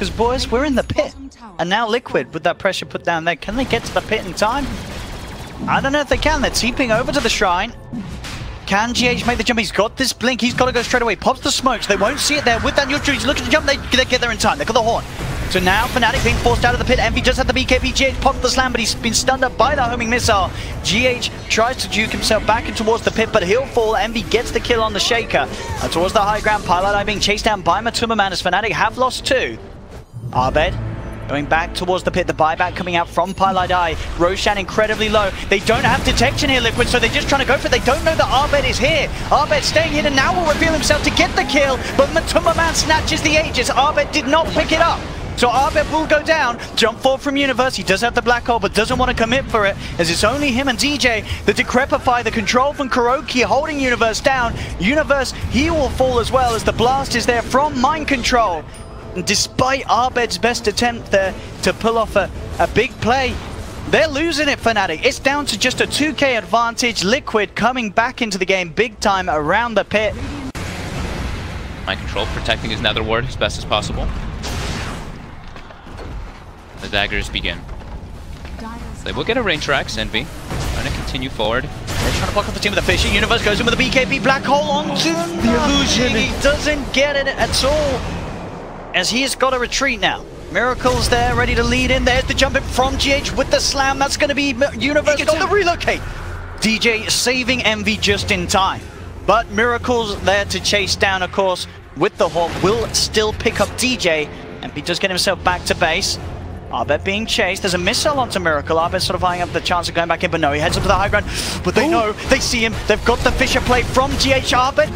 Because, boys, we're in the pit. And now Liquid, with that pressure put down there, can they get to the pit in time? I don't know if they can. They're TPing over to the shrine. Can GH make the jump? He's got this blink. He's got to go straight away. Pops the smokes. They won't see it there. With that neutral, he's looking to jump. They get there in time. They got the horn. So now Fnatic being forced out of the pit. Envy just had the BKB. GH popped the slam, but he's been stunned up by the homing missile. GH tries to juke himself back in towards the pit, but he'll fall. Envy gets the kill on the Shaker. Towards the high ground, Pilotai being chased down by Matuma as Fnatic have lost 2. Abed going back towards the pit, the buyback coming out from Pilotai. Roshan incredibly low. They don't have detection here, Liquid, so they're just trying to go for it. They don't know that Abed is here. Abed staying here and now will reveal himself to get the kill, but Matuma snatches the Aegis. Abed did not pick it up. So Abed will go down. Jump forward from Universe. He does have the black hole, but doesn't want to commit for it, as it's only him and DJ. The Decrepify, the control from Kuroki holding Universe down. Universe, he will fall as well, as the blast is there from Mind Control. And despite Abed's best attempt there to pull off a big play, they're losing it, Fnatic. It's down to just a 2k advantage. Liquid coming back into the game big time around the pit. Mind Control protecting his nether ward as best as possible. The daggers begin. They will get a range Rax, Envy. Trying to continue forward. They're trying to block off the team with the Fisher. Universe goes in with a BKB. Black hole onto the illusion. He doesn't get it at all, as he's got to retreat now. Miracle's there, ready to lead in. There's the jump in from GH with the slam. That's going to be Universe on the relocate. DJ saving Envy just in time. But Miracle's there to chase down, of course, with the Hawk. Will still pick up DJ, and he does get himself back to base. Abed being chased. There's a missile onto Miracle. Abed sort of eyeing up the chance of going back in, but no, he heads up to the high ground. But they know, they see him. They've got the Fisher play from GH. Abed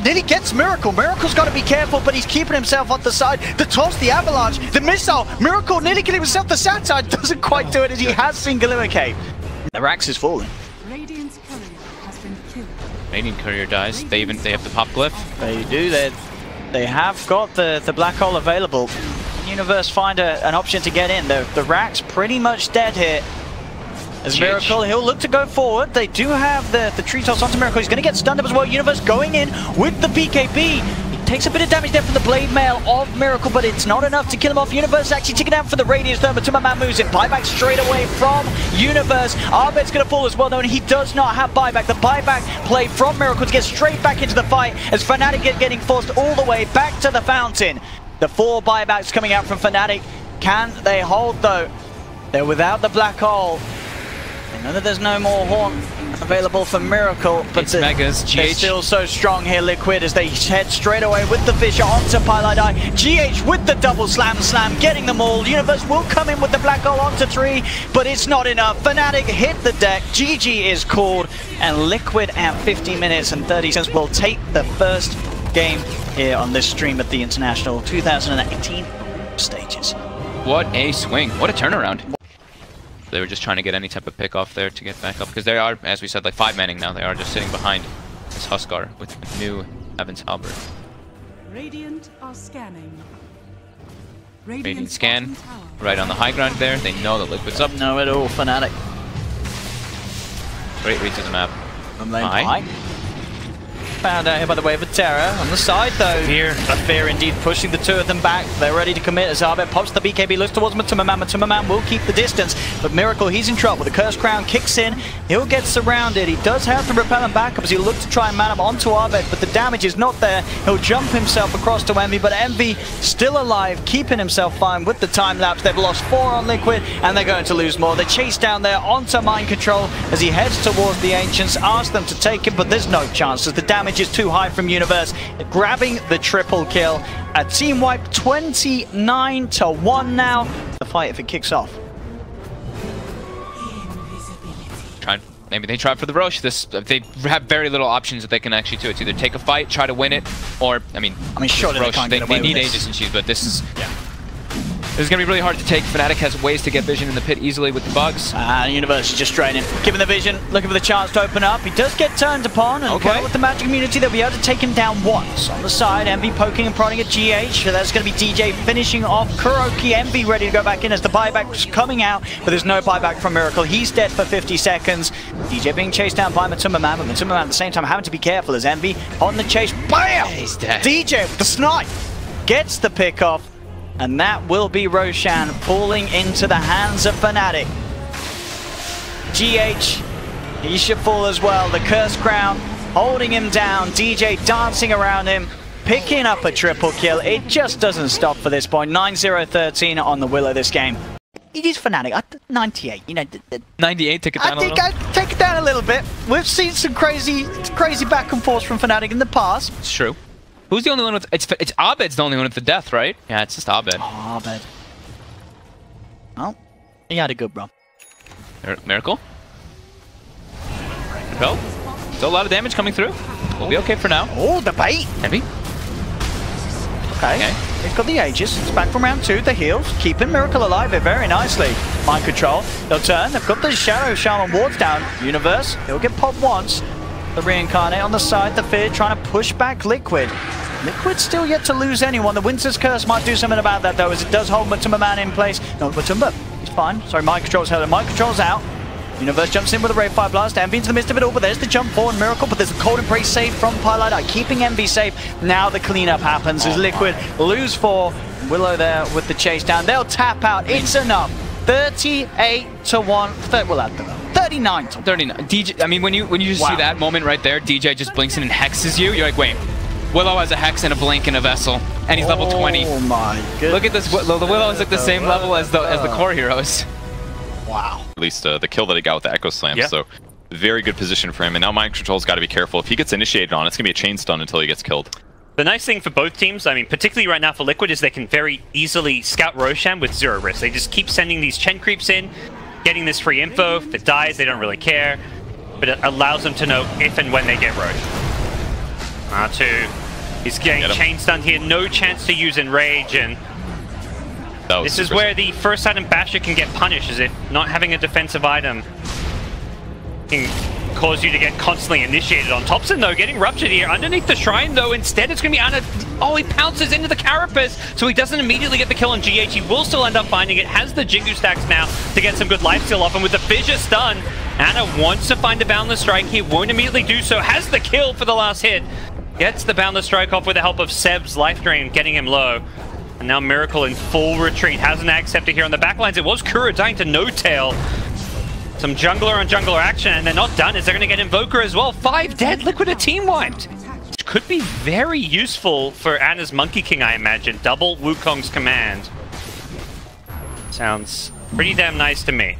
nearly gets Miracle. Miracle's got to be careful, but he's keeping himself on the side. The toss, the avalanche, the missile. Miracle nearly getting himself the satire. Doesn't quite do it, as he has seen Glimmercape. The Rax is falling. Radiant's courier has been killed. Radiant courier dies. They have the pop glyph. They do. They have got the black hole available. Universe find an option to get in. The Rax pretty much dead here. As Miracle, he'll look to go forward. They do have the tree toss onto Miracle. He's going to get stunned up as well. Universe going in with the BKB. He takes a bit of damage there from the blade mail of Miracle, but it's not enough to kill him off. Universe actually taking out for the radius though, but Matuma moves in. Buyback straight away from Universe. Abed's going to fall as well though, and he does not have buyback. The buyback play from Miracle to get straight back into the fight, as Fnatic getting forced all the way back to the fountain. The 4 buybacks coming out from Fnatic. Can they hold though? They're without the black hole. They know that there's no more horn available for Miracle, but Megas. they're still so strong here, Liquid, as they head straight away with the Fisher onto Pilotai. GH with the double slam, getting them all. Universe will come in with the black hole onto 3, but it's not enough. Fnatic hit the deck. GG is called, and Liquid at 15 minutes and 30 seconds will take the first game here on this stream at the International 2018 stages. What a swing. What a turnaround. They were just trying to get any type of pick off there to get back up, because they are, as we said, like 5-manning now. They are just sitting behind this Huskar with new Evans Halberd. Radiant are scanning. Radiant scan right on the high ground there. They know that Liquid's up. No at all, Fnatic. Great read to the map. High. Found out here by the way of a Terror. On the side though, Fear. A Fear indeed pushing the 2 of them back. They're ready to commit as Abed pops the BKB, looks towards Matuma. Matuma will keep the distance, but Miracle, he's in trouble. The Cursed Crown kicks in, he'll get surrounded. He does have the repellent backup as he looks to try and man him onto Abed, but the damage is not there. He'll jump himself across to Envy, but Envy still alive, keeping himself fine with the time lapse. They've lost 4 on Liquid, and they're going to lose more. They chase down there onto Mind Control as he heads towards the Ancients, asks them to take him, but there's no chance as the damage is too high from Universe, grabbing the triple kill. A team wipe, 29-1 now. The fight if it kicks off. Maybe they try for the Roche. They have very little options that they can actually do. It's either take a fight, try to win it, or I mean surely Roche, they need Aegis and Cheese, but this is This is going to be really hard to take. Fnatic has ways to get vision in the pit easily with the bugs. Universe is just draining. Given the vision, looking for the chance to open up. He does get turned upon, and well, with the magic immunity, they'll be able to take him down once. On the side, Envy poking and prodding at GH. So that's going to be DJ finishing off Kuroki. Envy ready to go back in as the buyback's coming out, but there's no buyback from Miracle. He's dead for 50 seconds. DJ being chased down by Matuma, but Matuma at the same time having to be careful as Envy on the chase. BAM! He's dead. DJ with the snipe gets the pick off. And that will be Roshan falling into the hands of Fnatic. GH, he should fall as well. The Curse Crown holding him down. DJ dancing around him, picking up a triple kill. It just doesn't stop for this point. 9-0-13 on the Willow this game. It is Fnatic. 98, you know. 98, take it down a little? I think I'd take it down a little bit. We've seen some crazy back and forth from Fnatic in the past. It's true. Who's the only one with... It's Abed's the only one with the death, right? Yeah, it's just Abed. Oh, Abed. Well, he had a good run. Miracle? Go. Still a lot of damage coming through. We'll be okay for now. Oh, the bait. Heavy. Okay. He's got the Aegis. It's back from round 2. The heals. Keeping Miracle alive here very nicely. Mind control. They'll turn. They've got the Shadow Shaman wards down. Universe. He'll get popped once. The Reincarnate on the side. The Fear trying to push back Liquid. Liquid still yet to lose anyone. The Winter's Curse might do something about that though, as it does hold Matumba Man in place. No, Matumba. He's fine. Sorry, Mind Control's held. Mind Control's out. Universe jumps in with a Ray Fire Blast. Envy into the midst of it all, but there's the jump forward Miracle, but there's a Cold Embrace save from Pylite, keeping Envy safe. Now the cleanup happens as Liquid lose 4. Willow there with the chase down. They'll tap out. It's enough. 38-1. We'll add them up. 39 to 39. DJ, I mean, when you just see that moment right there, DJ just blinks in and hexes you. You're like, wait. Willow has a hex and a blink and a vessel, and he's level 20. Oh my goodness. Look at this. The Willow is like the same level as the core heroes. Wow. At least the kill that he got with the Echo Slam, so very good position for him. And now Mind Control's got to be careful. If he gets initiated on, it's going to be a chain stun until he gets killed. The nice thing for both teams, I mean, particularly right now for Liquid, is they can very easily scout Roshan with 0 risk. They just keep sending these Chen creeps in, getting this free info. If it dies, they don't really care. But it allows them to know if and when they get Rosh. R2, he's getting chain stunned here. No chance to use Enrage, and this is where the first item Basher can get punished, as if not having a defensive item can cause you to get constantly initiated on. Thompson, though, getting ruptured here underneath the shrine, though. Instead, it's going to be Ana. Oh, he pounces into the carapace, so he doesn't immediately get the kill on GH. He will still end up finding it. Has the Jingu stacks now to get some good lifesteal off, and with the Fissure stun, Ana wants to find the Boundless Strike. He won't immediately do so. Has the kill for the last hit. Gets the Boundless Strike off with the help of Seb's life drain, getting him low. And now Miracle in full retreat. Has an Acceptor here on the backlines. It was Kuro dying to No Tail. Some jungler on jungler action, and they're not done as they're going to get Invoker as well. 5 dead, Liquid a team wiped. Which could be very useful for Ana's Monkey King, I imagine. Double Wukong's command. Sounds pretty damn nice to me.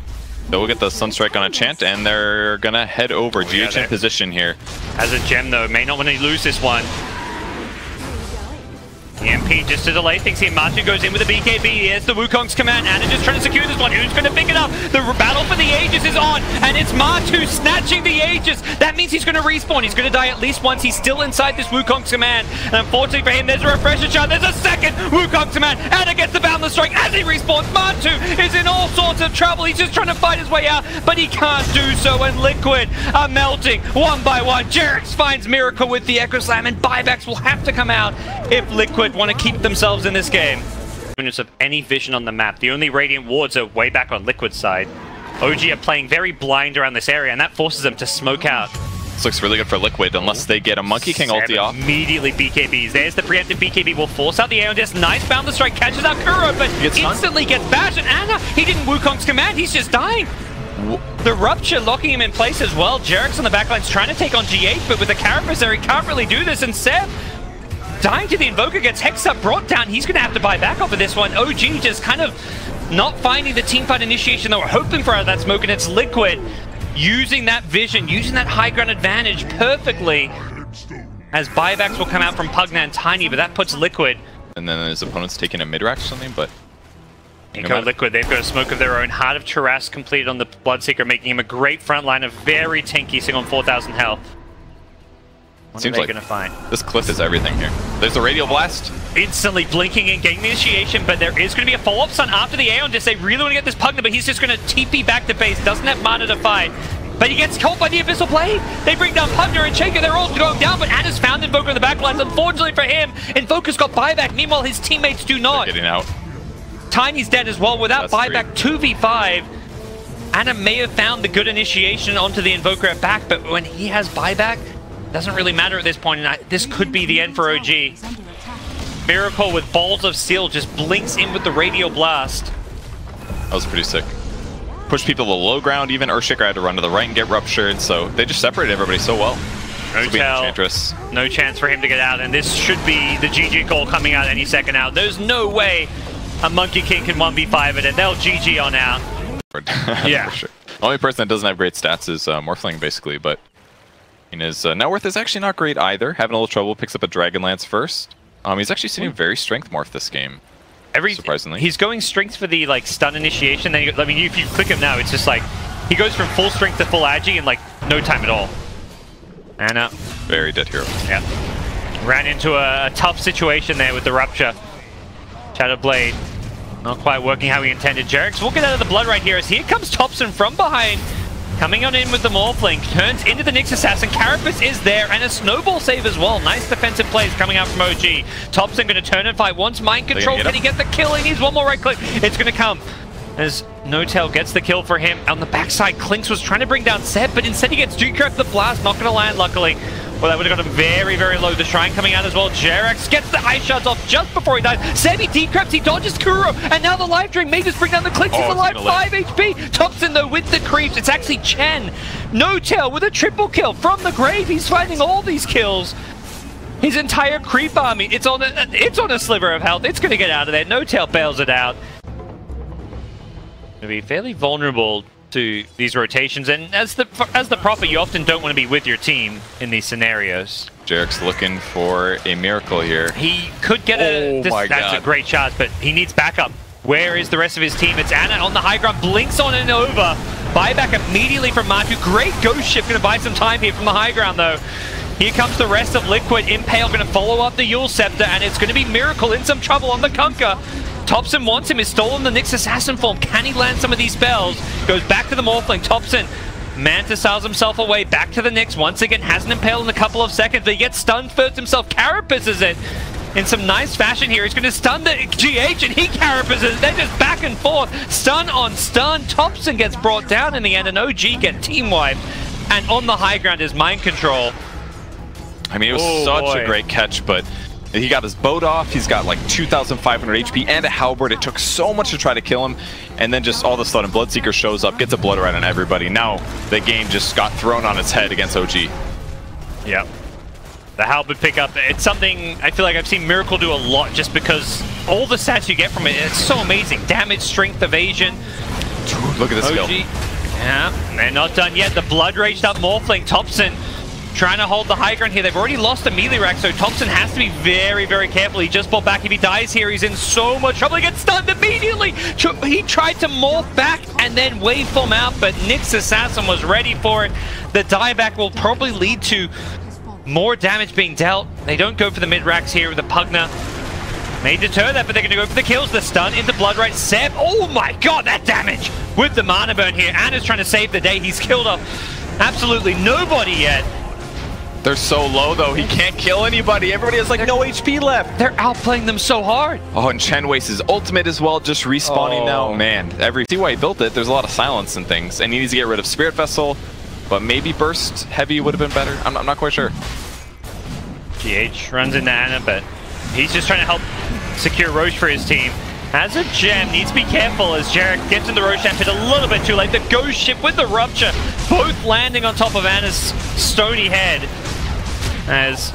So we'll get the Sunstrike on a chant, and they're going to head over. GH in position here. As a gem, though, may not want to lose this one. EMP just to delay things here. Matu goes in with a BKB. Here's the Wukong's command. Ana just trying to secure this one. Who's going to pick it up? The battle for the Aegis is on, and it's Matu snatching the Aegis. That means he's going to respawn. He's going to die at least once. He's still inside this Wukong's command. And unfortunately for him, there's a refresher shot. There's a second Wukong's command. Ana gets the Boundless Strike as he respawns. Matu is in all sorts of trouble. He's just trying to fight his way out, but he can't do so. And Liquid are melting one by one. Jerix finds Miracle with the Echo Slam, and buybacks will have to come out if Liquid want to keep themselves in this game. Units of any vision on the map. The only Radiant wards are way back on Liquid's side. OG are playing very blind around this area, and that forces them to smoke out. This looks really good for Liquid, unless they get a Monkey King ulti off. Immediately BKBs. There's the preemptive BKB. Will force out the Aeon Disc. Nice Boundless Strike. Catches out Kuro, but instantly gets bashed. And Ana, he didn't Wukong's command. He's just dying. The Rupture locking him in place as well. Jerix on the backline's trying to take on GH, but with the Carapace there, he can't really do this. And Seb dying to the Invoker, gets Hex Up, brought down. He's going to have to buy back off of this one. OG just kind of not finding the teamfight initiation they were hoping for out of that smoke, and it's Liquid using that vision, using that high ground advantage perfectly, as buybacks will come out from Pugna and Tiny, but that puts Liquid. And then his opponent's taking a mid-rack or something, but... Eco Liquid, they've got a smoke of their own. Heart of Taras completed on the Bloodseeker, making him a great front line of very tanky, sitting on 4,000 health. Seems like this cliff is everything here. There's a Radial Blast. Instantly blinking and getting the initiation, but there is going to be a follow-up stun after the Aeon Disc. They really want to get this Pugna, but he's just going to TP back to base. Doesn't have mana to fight. But he gets caught by the Abyssal Blade. They bring down Pugna and Shaker. They're all going down, but Ana's found Invoker in the backlines. Unfortunately for him, Invoker's got buyback. Meanwhile, his teammates do not. They're getting out. Tiny's dead as well. Without buyback, 2v5. Ana may have found the good initiation onto the Invoker at back, but when he has buyback, doesn't really matter at this point, and this could be the end for OG. Miracle with balls of steel just blinks in with the radial blast. That was pretty sick. Push people to the low ground even. Earthshaker had to run to the right and get ruptured, so they just separated everybody so well. No chance for him to get out, and this should be the GG call coming out any second out. There's no way a Monkey King can 1v5 it, and they'll GG on out. Yeah. For sure. The only person that doesn't have great stats is Morphling, basically, but his net worth is actually not great either. Having a little trouble, picks up a Dragonlance first. He's actually sitting very strength morph this game. Surprisingly. He's going strength for the like stun initiation. Then I mean, if you click him now, it's just like he goes from full strength to full agi in like no time at all. Anna. Very dead hero. Yeah. Ran into a tough situation there with the rupture. Shadow Blade not quite working how he intended. Jarek's will get out of the blood right here as here comes Thompson from behind. Coming on in with the Morphling, turns into the Nyx Assassin. Carapace is there, and a snowball save as well. Nice defensive plays coming out from OG. Thompson going to turn and fight. Wants mind control. Can he get the kill? He needs one more right click. It's going to come as No-Tail gets the kill for him. On the backside, Clinks was trying to bring down Seb, but instead he gets Decrypt the blast. Not going to land, luckily. Well, that would have got him very, very low. The Shrine coming out as well. Jarex gets the ice shards off just before he dies. Sebi decrypts, he dodges Kuro, and now the life drain may just bring down the Clinks. He's alive, 5 HP. Thompson, though, with the creeps. It's actually Chen. No-Tail with a triple kill from the grave. He's finding all these kills. His entire creep army, it's on a sliver of health. It's going to get out of there. No-Tail bails it out. Going to be fairly vulnerable to these rotations, and as the prophet, you often don't want to be with your team in these scenarios. Jarek's looking for a miracle here. He could get that's a great shot, but he needs backup. Where is the rest of his team? It's Anna on the high ground, blinks on and over. Buyback immediately from Matu. Great ghost ship, going to buy some time here from the high ground though. Here comes the rest of Liquid. Impale going to follow up the Yule Scepter, and it's going to be Miracle in some trouble on the Kunkka. Thompson wants him, he's stolen the Nyx Assassin form. Can he land some of these spells? Goes back to the Morphling. Thompson mantisails himself away, back to the Nyx. Once again, hasn't impaled in a couple of seconds, but he gets stunned first himself. Carapaces it in some nice fashion here. He's going to stun the GH, and he carapaces it. They're just back and forth. Stun on stun. Thompson gets brought down in the end, and OG get team wiped. And on the high ground is mind control. I mean, it was such a great catch, but he got his boat off, he's got like 2,500 HP and a halberd. It took so much to try to kill him, and then just all of a sudden Bloodseeker shows up, gets a blood right on everybody. Now the game just got thrown on its head against OG. Yep. The halberd pickup, it's something I feel like I've seen Miracle do a lot just because all the stats you get from it, it's so amazing. Damage, strength, evasion. Look at this skill. Yeah, they're not done yet. The blood raged up Morphling. Thompson trying to hold the high ground here. They've already lost a melee rack, so Thompson has to be very, very careful. He just pulled back. If he dies here, he's in so much trouble. He gets stunned immediately. He tried to morph back and then waveform out, but Nyx Assassin was ready for it. The dieback will probably lead to more damage being dealt. They don't go for the mid racks here with the Pugna. May deter that, but they're going to go for the kills. The stun into Bloodright. Seb, oh my god, that damage with the mana burn here. Anna's trying to save the day. He's killed off absolutely nobody yet. They're so low, though. He can't kill anybody. Everybody has, like, no HP left. They're outplaying them so hard. Oh, and Chen wastes his ultimate as well, just respawning now. Man, see why he built it. There's a lot of silence and things. And he needs to get rid of Spirit Vessel, but maybe Burst Heavy would have been better. I'm not quite sure. GH runs into Anna, but he's just trying to help secure Roche for his team. Has a gem, needs to be careful as Jarek gets in the Roshan pit a little bit too late. The Ghost Ship with the Rupture, both landing on top of Anna's stony head. As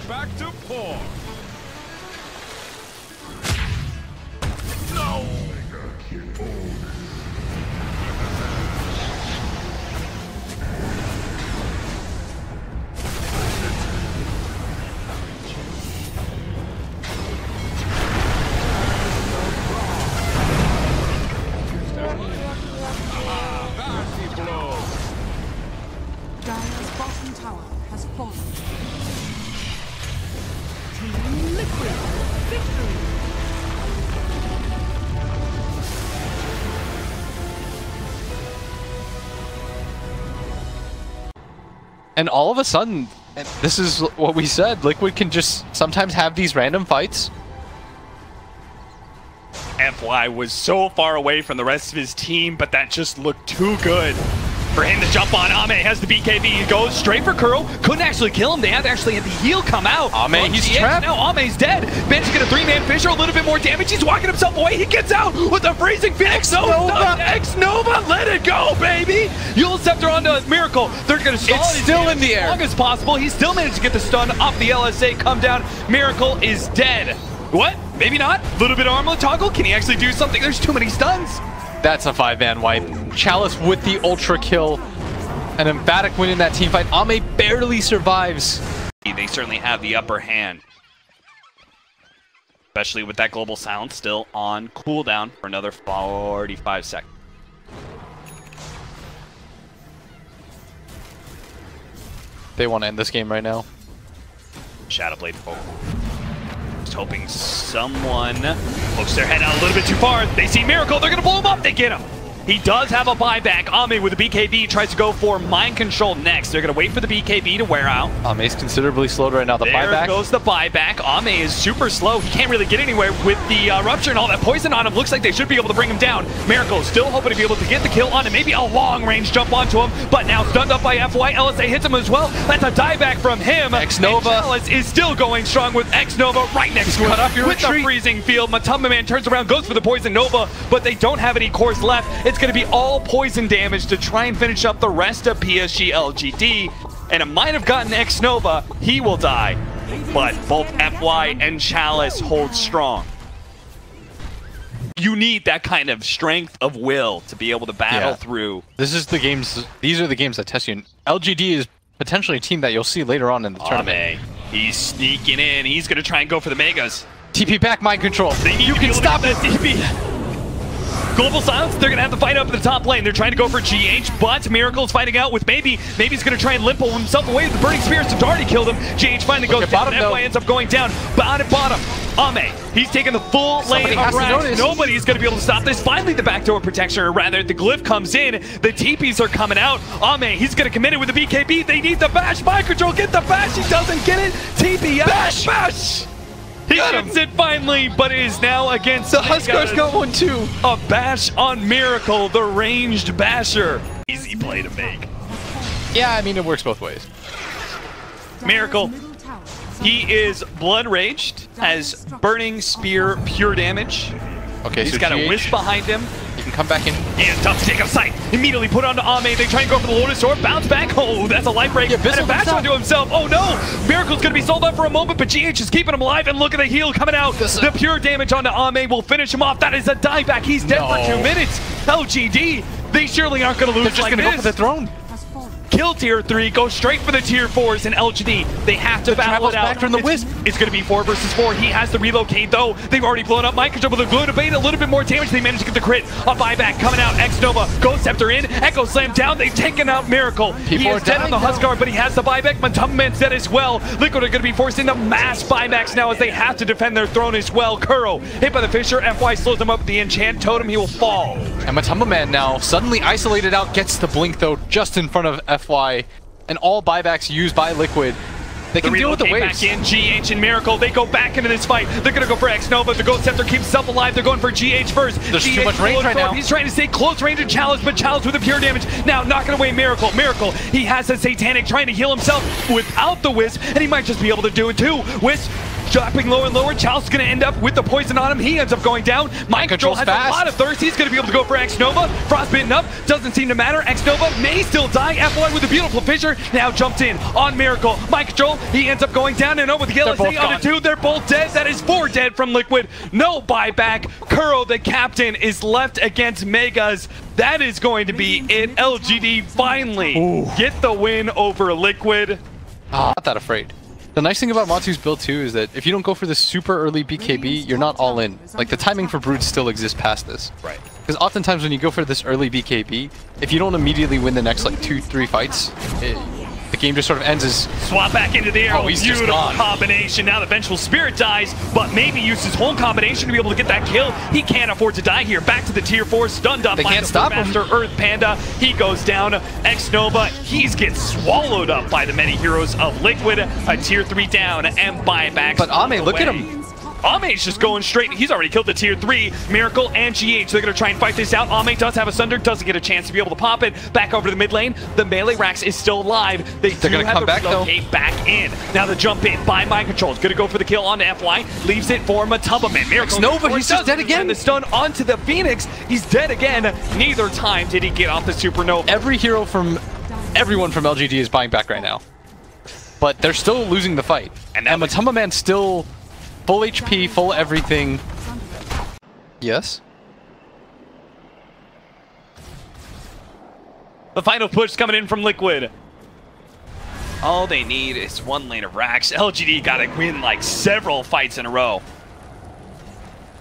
Back to 4. Dire's bottom tower has fallen. Team Liquid victory. And all of a sudden, this is what we said, Liquid can just sometimes have these random fights. FY was so far away from the rest of his team, but that just looked too good for him to jump on. Ame has the BKB. He goes straight for Curl. Couldn't actually kill him. They have to actually have the heal come out. Ame, he's trapped. Now Ame's dead. Ben's get a 3-man Fisher, a little bit more damage. He's walking himself away. He gets out with a freezing Phoenix. X-Nova, let it go, baby. You'll Scepter onto Miracle. They're going to stall It's still in the air. as long as possible. He still managed to get the stun off the LSA. Come down. Miracle is dead. What? Maybe not. A little bit of armor toggle. Can he actually do something? There's too many stuns. That's a 5-man wipe. Chalice with the ultra kill. An emphatic win in that team fight. Ame barely survives. They certainly have the upper hand. Especially with that global silence still on cooldown for another 45 seconds. They want to end this game right now. Shadowblade forward. Just hoping someone pokes their head out a little bit too far. They see Miracle. They're going to blow him up. They get him. He does have a buyback. Ame with a BKB tries to go for Mind Control next. They're going to wait for the BKB to wear out. Ame's considerably slowed right now. The There buyback. goes the buyback. Ame is super slow. He can't really get anywhere with the Rupture and all that poison on him. Looks like they should be able to bring him down. Miracle still hoping to be able to get the kill on him. Maybe a long-range jump onto him, but now stunned up by FY. LSA hits him as well. That's a dieback from him. X-Nova. And Chalice is still going strong with X-Nova right next to him. Cut off your with the retreat. freezing field. Matumba Man turns around, goes for the Poison Nova, but they don't have any cores left. It's going to be all poison damage to try and finish up the rest of PSG LGD. And it might have gotten X-Nova. He will die. But both FY and Chalice hold strong. You need that kind of strength of will to be able to battle through. This is the games. These are the games that test you. LGD is potentially a team that you'll see later on in the tournament. Ame, he's sneaking in. He's going to try and go for the Megas. TP back, mind control. You can stop that TP. Global Silence, they're going to have to fight up in the top lane. They're trying to go for GH, but Miracle's fighting out with Maybe. Maybe's going to try and limp himself away with the Burning Spear. It's already killed him. GH finally goes down. FY ends up going down. But at bottom, Ame, he's taking the full lane of Rash. Nobody's going to be able to stop this. Finally, the backdoor protection, or rather, the glyph comes in. The TPs are coming out. Ame, he's going to commit it with the BKB. They need the bash. Mind control, get the bash. He doesn't get it. TP, bash! He gets it finally, but it is now against The Huskars got one too. A bash on Miracle, the ranged basher. Easy play to make. Yeah, I mean, it works both ways. Miracle, he is blood raged, has burning spear pure damage. Okay, He's so got GH, a wisp behind him. You can come back in. And tough to take out sight. Immediately put onto Ame. They try and go for the Lotus Sword. Bounce back. Oh, that's a life break. Yeah, and a bash onto himself. Oh no! Miracle's going to be sold up for a moment, but GH is keeping him alive. And look at the heal coming out. The pure damage onto Ame will finish him off. That is a dieback. He's dead for 2 minutes. LGD, they surely aren't going to lose. They're just going to go for the throne. Kill tier 3, go straight for the tier 4s in LGD. They have to battle it out. Back from the wisp. It's going to be 4 versus 4. He has to relocate though. They've already blown up Mind Control with a glue to bait a little bit more damage. They managed to get the crit. A buyback coming out. X-Nova, Ghost Scepter in. Echo Slam down. They've taken out Miracle. He is dead on the Huskar, but he has the buyback. Matumba Man's dead as well. Liquid are going to be forced into mass buybacks now as they have to defend their throne as well. Kuro hit by the Fisher. FY slows him up with the Enchant Totem. He will fall. And Matumba Man now suddenly isolated out, gets the blink though just in front of FY. And all buybacks used by Liquid. They can deal with the waves. Back in, GH and Miracle, they go back into this fight. They're gonna go for X-Nova. The Ghost Scepter keeps himself alive. They're going for GH first. There's GH too much range right now. He's trying to stay close range of Chalice, but Chalice with the pure damage. Now knocking away Miracle. Miracle, he has a Satanic trying to heal himself without the Wisp, and he might just be able to do it too. Wisp dropping lower and lower. Chalice is going to end up with the poison on him. He ends up going down. Mind Control has a lot of thirst. He's going to be able to go for X-Nova. Frostbitten up. Doesn't seem to matter. X-Nova may still die. F1 with a beautiful fissure. Now jumped in on Miracle. Mind Control. He ends up going down and over with the LSA on the 2. They're both dead. That is 4 dead from Liquid. No buyback. Kuro, the captain, is left against Megas. That is going to be it. LGD finally get the win over Liquid. Not that afraid. The nice thing about Matsu's build too is that if you don't go for this super early BKB, you're not all in. Like the timing for Brutes still exists past this. Right. Because oftentimes when you go for this early BKB, if you don't immediately win the next like 2-3 fights, the game just sort of ends as... Swap back into the air. He's beautiful just gone. Combination. Now the Vengeful Spirit dies, but maybe uses his whole combination to be able to get that kill. He can't afford to die here. Back to the tier 4, stunned up. They can't stop him. Master Earth Panda. He goes down. X-Nova, he's gets swallowed up by the many heroes of Liquid. A tier 3 down and buybacks. But Ame, look at him. Ame's just going straight. He's already killed the tier 3. Miracle and GH. They're going to try and fight this out. Ame does have a Sunder. Doesn't get a chance to be able to pop it. Back over to the mid lane. The melee Rax is still alive. They're going to come back though. Back in. Now the jump in by Mind Control. Going to go for the kill onto FY. Leaves it for Matubaman. Miracle. Nova, he's just dead again. The stun onto the Phoenix. He's dead again. Neither time did he get off the Supernova. Every hero from everyone from LGD is buying back right now. But they're still losing the fight. And Matubaman's still full HP, full everything. Yes? The final push coming in from Liquid. All they need is 1 lane of Rax. LGD got to win like several fights in a row.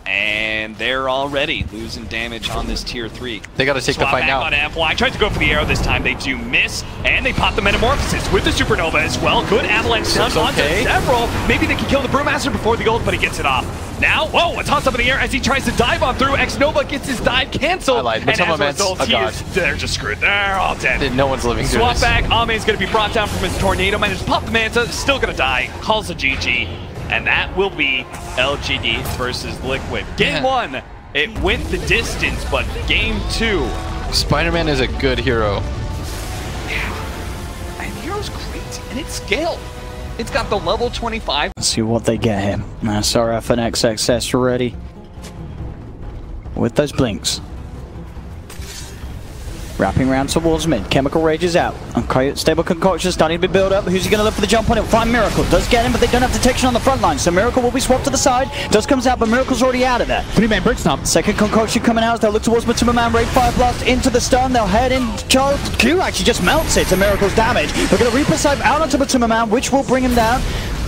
And they're already losing damage on this tier 3. They got to take the fight now. On FY. Tried to go for the arrow this time. They do miss. And they pop the Metamorphosis with the Supernova as well. Good avalanche stun onto several. Maybe they can kill the Brewmaster before the ult, but he gets it off. Now, whoa, a toss up in the air as he tries to dive on through. X-Nova gets his dive canceled. And as a result, they're just screwed. They're all dead. No one's living through this. Swap back. Ame's going to be brought down from his Tornado. Manages to pop the Manta. Still going to die. Calls a GG. And that will be LGD versus Liquid. Game 1, it went the distance, but game 2. Spider-Man is a good hero. Yeah. And hero's great, and it's scaled. It's got the level 25. Let's see what they get here. SRF and XXS ready with those blinks. Wrapping around towards mid. Chemical Rage is out. Unstable Concoction starting to be built up. Who's he going to look for the jump on it? Find Miracle. Does get him, but they don't have detection on the front line. So Miracle will be swapped to the side. Does comes out, but Miracle's already out of there. 3-man break stomp. Second Concoction coming out. They'll look towards Matubaman. Raid Fire Blast into the stun. They'll head in. Q actually just melts it to Miracle's damage. They're going to Reaper Scythe out onto Matubaman, which will bring him down.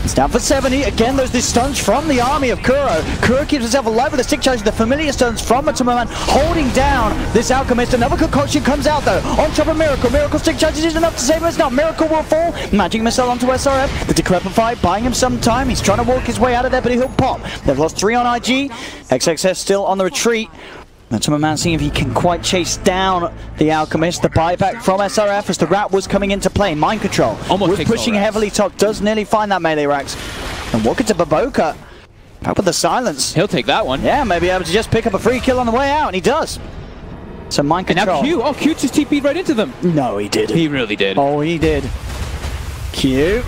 It's down for 70. Again, there's these stuns from the army of Kuro. Kuro keeps himself alive with a stick charge. The familiar stuns from Matubaman holding down this Alchemist. Another Concoction comes out though. On top of Miracle. Miracle stick charges is enough to save him. It's not. Miracle will fall. Magic Missile onto SRF. The Decrepify buying him some time. He's trying to walk his way out of there, but he'll pop. They've lost 3 on IG. XXS still on the retreat. Matubaman seeing if he can quite chase down the Alchemist. The buyback from SRF as the Rat was coming into play. Mind Control was pushing heavily top. Does nearly find that melee Rax. And walk into Baboka. Back with the silence. He'll take that one. Yeah, maybe able to just pick up a free kill on the way out, and he does. So Mind Control. And now Q just TP'd right into them. No, he didn't. He really did. Oh, he did. Q.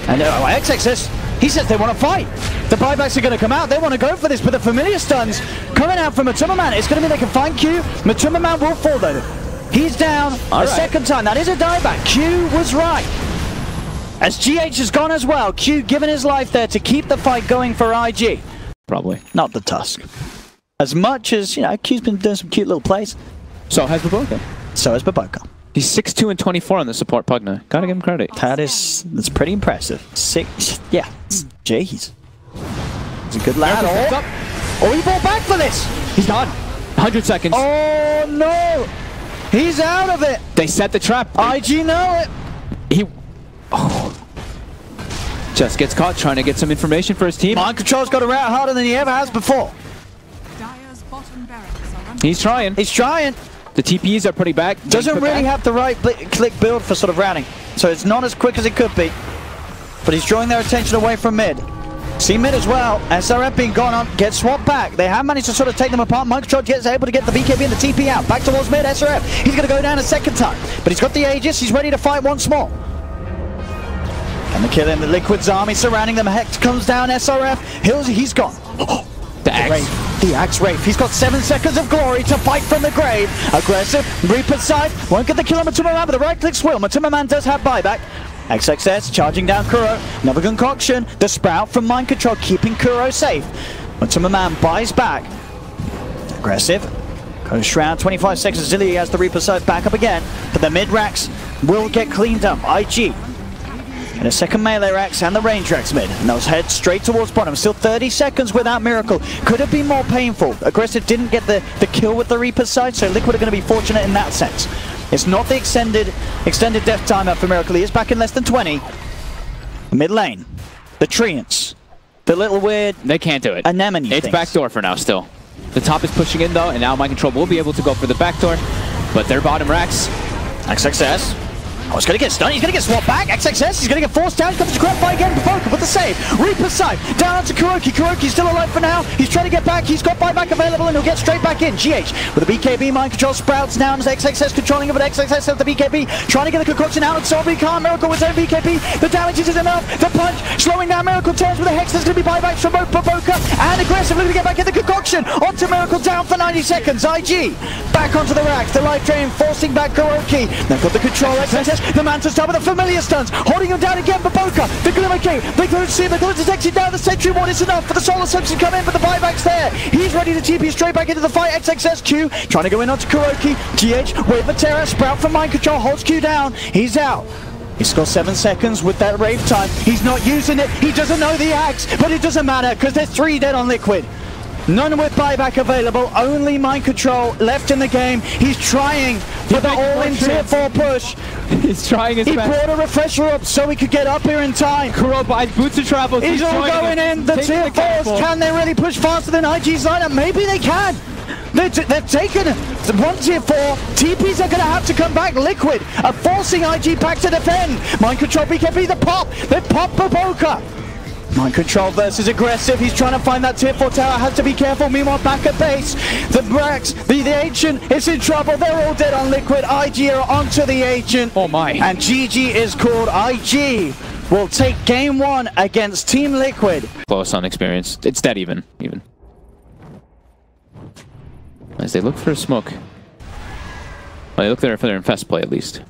And XXS. He says they want to fight. The buybacks are going to come out. They want to go for this, but the familiar stuns coming out from Matubaman. It's going to be they can find Q. Matubaman will fall though. He's down second time. That is a dieback. Q was right. As GH has gone as well. Q giving his life there to keep the fight going for IG. Probably. Not the Tusk. As much as, you know, Q's been doing some cute little plays. So has Baboka. So has Baboka. He's 6'2" and 24 on the support Pugna. Gotta give him credit. That's pretty impressive. 6, yeah. Jeez. It's a good lad. Oh, he brought back for this. He's done. 100 seconds. Oh no! He's out of it. They set the trap. IG know it. He just gets caught trying to get some information for his team. Mind Control's got to route harder than he ever has before. Dire's bottom barracks are under He's trying. He's trying. The TPs are pretty back. Doesn't really have the right click build for sort of routing, so it's not as quick as it could be. but he's drawing their attention away from mid. See mid as well. SRF being gone on, gets swapped back. They have managed to sort of take them apart. Microtrod gets able to get the BKB and the TP out. Back towards mid, SRF. He's going to go down a second time, but he's got the Aegis. He's ready to fight once more. Can they kill him? The Liquid's army surrounding them. Hex comes down, SRF. He's gone. The Axe. The Axe Wraith. He's got 7 seconds of glory to fight from the grave. Aggressive. Reaper's Scythe. Won't get the kill on Matuma Man, but the right clicks will. Matuma Man does have buyback. XXS charging down Kuro. Another concoction. The Sprout from Mind Control keeping Kuro safe. Matuma Man buys back. Aggressive. Goes Shroud. 25 seconds. Zilly has the Reaper Scythe back up again. But the mid racks will get cleaned up. IG. And a second melee racks and the range racks mid. And those head straight towards bottom. Still 30 seconds without Miracle. Could have been more painful. Aggressive didn't get the kill with the Reaper side, so Liquid are going to be fortunate in that sense. It's not the extended death timer for Miracle. He is back in less than 20. Mid lane. The Treants. The little weird... They can't do it. Anemone It's things. backdoor for now still. The top is pushing in though, and now Mind Control will be able to go for the backdoor. But their bottom racks. XXS. Oh, he's going to get stunned. He's going to get swapped back. XXS. He's going to get forced down. He's got to grab fight again. Poker with the save. Reaper's side. Down onto Kuroki. Kuroki's still alive for now. He's trying to get back. He's got buyback available and he'll get straight back in. GH with the BKB. Mind Control sprouts now. XXS controlling it, but XXS has the BKB. Trying to get the concoction out. It's solving. Can't. Miracle with their BKB. The damage is enough. The punch slowing down Miracle. Turns with the Hex. There's going to be buybacks from both Poker and Aggressive. Looking to get back in the concoction. Onto Miracle down for 90 seconds. IG back onto the racks. The life drain forcing back Kuroki. They've got the control. XXS. The Manta's top with the familiar stuns, holding him down again for Boca. The Glimmer King, they couldn't see him, they couldn't detect him down. The Sentry Ward is enough for the Solar Subs to come in, but the buyback's there. He's ready to TP straight back into the fight. XXSQ trying to go in onto Kuroki. GH with the Terra, Sprout from Mind Control, holds Q down. He's out. He's got 7 seconds with that rave time. He's not using it. He doesn't know the axe, but it doesn't matter because there's 3 dead on Liquid. None with buyback available, only Mind Control left in the game. He's trying for the all-in tier 4 push. He's trying his best. He brought a refresher up so he could get up here in time. Kuro buys boots to travel. He's all going in. The tier 4s, can they really push faster than IG's lineup? Maybe they can. They've taken one tier 4. TPs are going to have to come back. Liquid are forcing IG back to defend. Mind Control, BKB, the pop. They pop Baboka. Mind Control versus Aggressive. He's trying to find that tier 4 tower. Has to be careful. Meanwhile, back at base. The Brax, the Ancient is in trouble. They're all dead on Liquid. IG are onto the Ancient. Oh my. And GG is called. IG will take game 1 against Team Liquid. Close on experience. It's dead even. As they look for a smoke. Well, they look there for their infest play at least.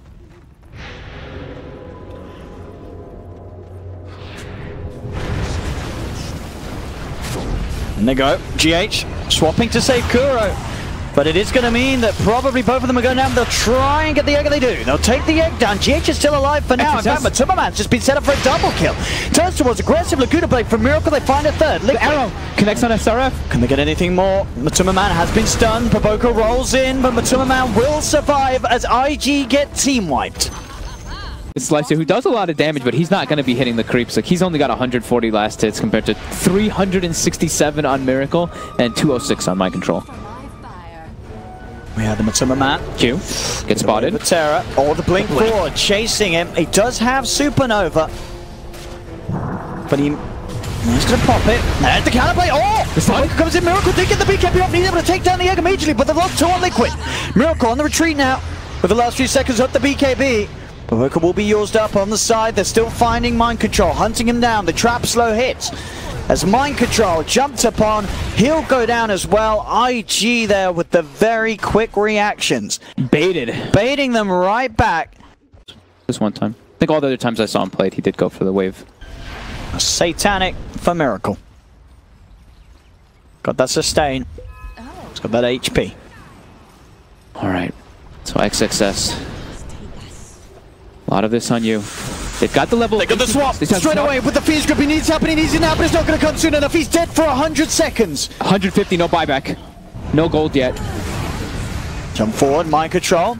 And they go. GH swapping to save Kuro. But it is going to mean that probably both of them are going down. They'll try and get the egg, and they do. They'll take the egg down. GH is still alive for now. In fact, but Timmerman's just been set up for a double kill. Turns towards Aggressive. Laguna Blade from Miracle. They find a third. The arrow connects on SRF. Can they get anything more? Matuma has been stunned. Baboko rolls in, but Matuma will survive as IG get team wiped. Slicer, who does a lot of damage, but he's not going to be hitting the creeps. Like, he's only got 140 last hits compared to 367 on Miracle and 206 on Mind Control. We have the Matuma Q gets spotted. The Terra or the Blink forward chasing him. He does have Supernova, but he's going to pop it. And the counterplay. Oh! The smoke comes in. Miracle did get the BKB off. He's able to take down the egg immediately, but they've lost 2 on Liquid. Miracle on the retreat now with the last few seconds up the BKB. Baboka will be used up on the side. They're still finding Mind Control, hunting him down. The trap slow hits. As Mind Control jumped upon, he'll go down as well. IG there with the very quick reactions. Baiting them right back. This one time. I think all the other times I saw him played, he did go for the wave. A Satanic for Miracle. Got that sustain. It's got that HP. Alright. So XXS. A lot of this on you. They've got the level. They got the swap straight away with the Fierce Grip. He needs help and he needs it now, but it's not going to come soon enough. He's dead for 100 seconds. 150, no buyback. No gold yet. Jump forward, Mind Control.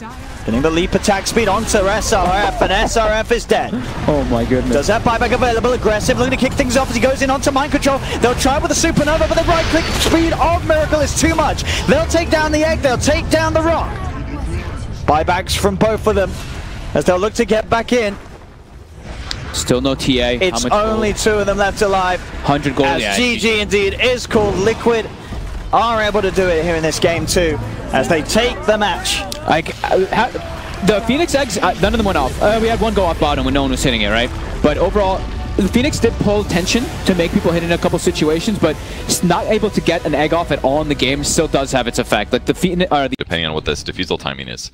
Getting the leap attack speed onto SRF, and SRF is dead. Oh my goodness. Does have buyback available. Aggressive, looking to kick things off as he goes in onto Mind Control. They'll try with the Supernova, but the right click speed of Miracle is too much. They'll take down the egg, they'll take down the rock. Buybacks from both of them as they'll look to get back in. Still no TA. It's only gold? 2 of them left alive. 100 gold, as GG indeed is called. Liquid are able to do it here in this game too, as they take the match. The Phoenix eggs, none of them went off. We had one go off bottom when no one was hitting it, right? But overall, the Phoenix did pull tension to make people hit in a couple situations, but not able to get an egg off at all in the game still does have its effect. Like the Phoenix, depending on what this defusal timing is.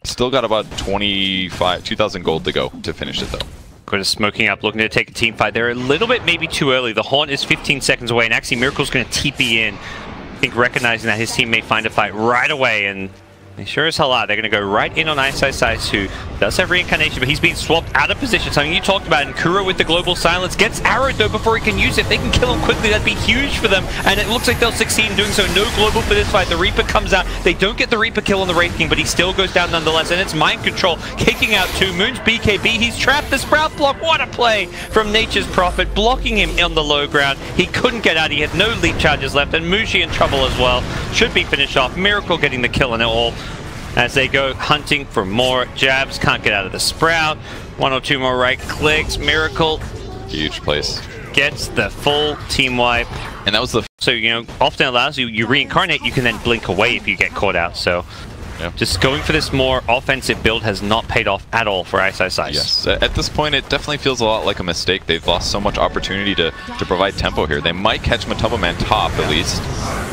Still got about 2,000 gold to go to finish it though. Good is smoking up, looking to take a team fight. They're a little bit maybe too early. The Haunt is 15 seconds away, and actually Miracle's going to TP in. I think recognizing that his team may find a fight right away, and they sure as hell are. They're going to go right in on TI8, who does have reincarnation, but he's being swapped out of position. Something you talked about, and Kuro with the global silence gets arrowed though before he can use it. If they can kill him quickly, that'd be huge for them, and it looks like they'll succeed in doing so. No global for this fight. The Reaper comes out. They don't get the Reaper kill on the Wraith King, but he still goes down nonetheless, and it's Mind Control kicking out 2. Moon's BKB. He's trapped the Sprout block. What a play from Nature's Prophet, blocking him on the low ground. He couldn't get out. He had no leap charges left, and Mushi in trouble as well. Should be finished off. Miracle getting the kill on it all, as they go hunting for more jabs. Can't get out of the Sprout. 1 or 2 more right clicks. Miracle. Huge place. Gets the full team wipe. And that was the... So, you know, often allows you reincarnate, you can then blink away if you get caught out. So, just going for this more offensive build has not paid off at all for TI8. Yes, at this point it definitely feels a lot like a mistake. They've lost so much opportunity to provide tempo here. They might catch Matumba Man top at least.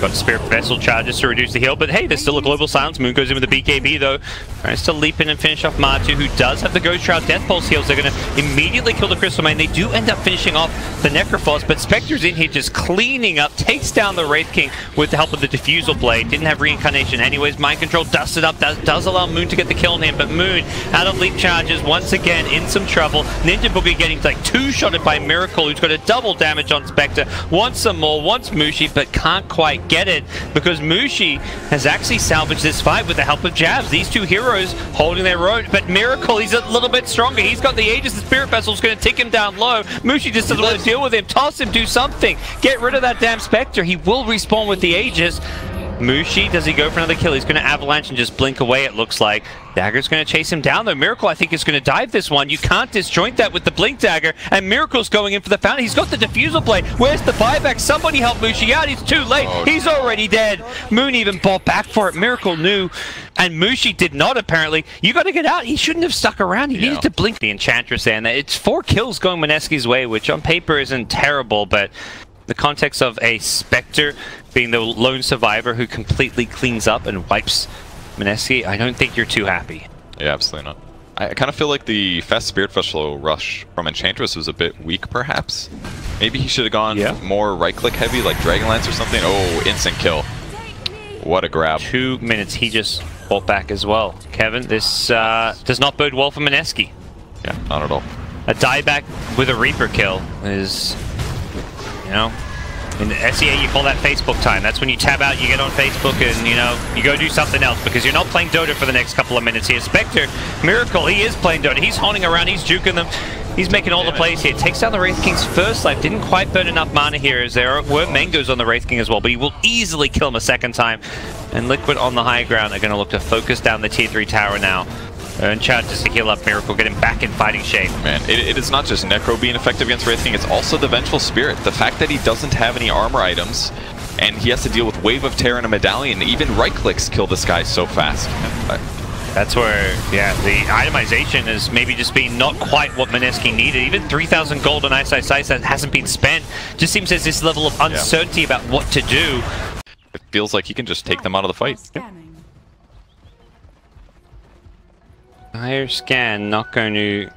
Got Spirit Vessel charges to reduce the heal, but hey, there's still a global silence. Moon goes in with the BKB though. Tries to leap in and finish off Matu, who does have the Ghost Shroud Death Pulse heals. They're going to immediately kill the Crystal Man. They do end up finishing off the Necrophos, but Spectre's in here just cleaning up, takes down the Wraith King with the help of the Diffusal Blade. Didn't have reincarnation anyways. Mind Control dusted up, does allow Moon to get the kill on him, but Moon out of leap charges once again in some trouble. Ninja Boogie getting like 2-shotted by Miracle, who's got a double damage on Spectre. Wants some more, wants Mushi, but can't quite get it because Mushi has actually salvaged this fight with the help of jabs. These 2 heroes holding their own, but Miracle, he's a little bit stronger. He's got the Aegis, the Spirit Vessel's going to tick him down low. Mushi just doesn't want to deal with him. Toss him, do something. Get rid of that damn Spectre. He will respawn with the Aegis. Mushi, does he go for another kill? He's going to avalanche and just blink away, it looks like. Dagger's going to chase him down, though. Miracle, I think, is going to dive this one. You can't disjoint that with the Blink Dagger, and Miracle's going in for the fountain. He's got the Diffusal Blade. Where's the buyback? Somebody help Mushi out. He's too late. He's already dead. Moon even bought back for it. Miracle knew, and Mushi did not, apparently. You got to get out. He shouldn't have stuck around. He needed to blink the Enchantress there, and it's 4 kills going Mineski's way, which on paper isn't terrible, but the context of a Spectre being the lone survivor who completely cleans up and wipes Mineski, I don't think you're too happy. Yeah, absolutely not. I kind of feel like the fast Spirit Vessel rush from Enchantress was a bit weak, perhaps. Maybe he should have gone more right-click heavy, like Dragonlance or something. Oh, instant kill. What a grab. 2 minutes, he just fought back as well. Kevin, this does not bode well for Mineski. Yeah, not at all. A dieback with a Reaper kill is, you know, in the SEA you call that Facebook time. That's when you tab out, you get on Facebook, and you know, you go do something else because you're not playing Dota for the next couple of minutes here. Spectre, Miracle, he is playing Dota. He's honing around, he's juking them. He's making all the plays here. Takes down the Wraith King's first life. Didn't quite burn enough mana here, as there were mangoes on the Wraith King as well, but he will easily kill him a second time. And Liquid on the high ground are going to look to focus down the tier 3 tower now. And charges to heal up Miracle, get him back in fighting shape. Man, it is not just Necro being effective against Wraith King, it's also the Vengeful Spirit. The fact that he doesn't have any armor items, and he has to deal with Wave of Terror and a Medallion, even right-clicks kill this guy so fast. That's where, yeah, the itemization is maybe just being not quite what Mineski needed. Even 3,000 gold on TI8 that hasn't been spent. Just seems there's this level of uncertainty about what to do. It feels like he can just take them out of the fight. Higher scan, not going to